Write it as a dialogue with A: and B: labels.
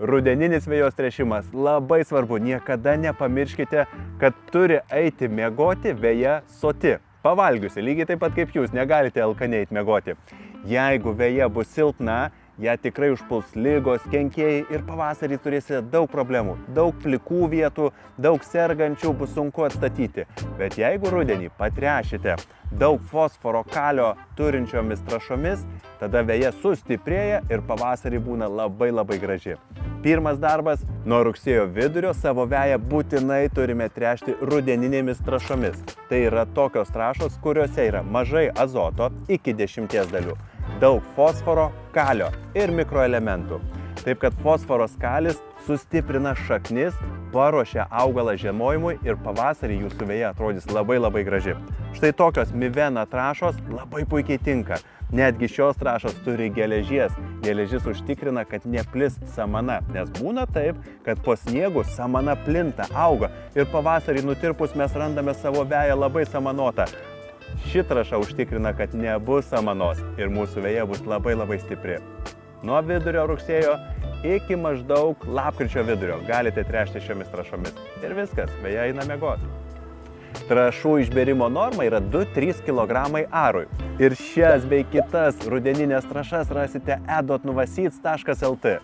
A: Rudeninis vejos tręšimas labai svarbu. Niekada nepamirškite, kad turi eiti miegoti veja soti. Pavalgiusi, lygiai taip pat kaip jūs, negalite alkaniai eiti miegoti. Jeigu veja bus silpna, ją tikrai užpuls ligos, kenkėjai ir pavasarį turėsite daug problemų. Daug plikų vietų, daug sergančių bus sunku atstatyti. Bet jeigu rudenį patręšite daug fosforo, kalio turinčiomis trąšomis, tada veja sustiprėja ir pavasarį būna labai graži. Pirmas darbas – nuo rugsėjo vidurio savo veją būtinai turime tręšti rudeninėmis trąšomis. Tai yra tokios trąšos, kuriuose yra mažai azoto iki 10 dalių, daug fosforo, kalio ir mikroelementų. Taip kad fosforos kalis sustiprina šaknis, paruošia augalą žiemojimui ir pavasarį jūsų veja atrodys labai graži. Štai tokios Mivena trąšos labai puikiai tinka. Netgi šios trąšos turi geležies. Geležis užtikrina, kad neplis samana, nes būna taip, kad po sniegu samana plinta, auga ir pavasarį nutirpus mes randame savo veją labai samanotą. Ši trąša užtikrina, kad nebus samanos ir mūsų veja bus labai stipri. Nuo vidurio rugsėjo iki maždaug lapkričio vidurio galite tręšti šiomis trąšomis. Ir viskas, veja eina miegoti. Trąšų išbėrimo norma yra 2-3 kg arui. Ir šias bei kitas rudeninės trąšas rasite edotnuvaseeds.lt.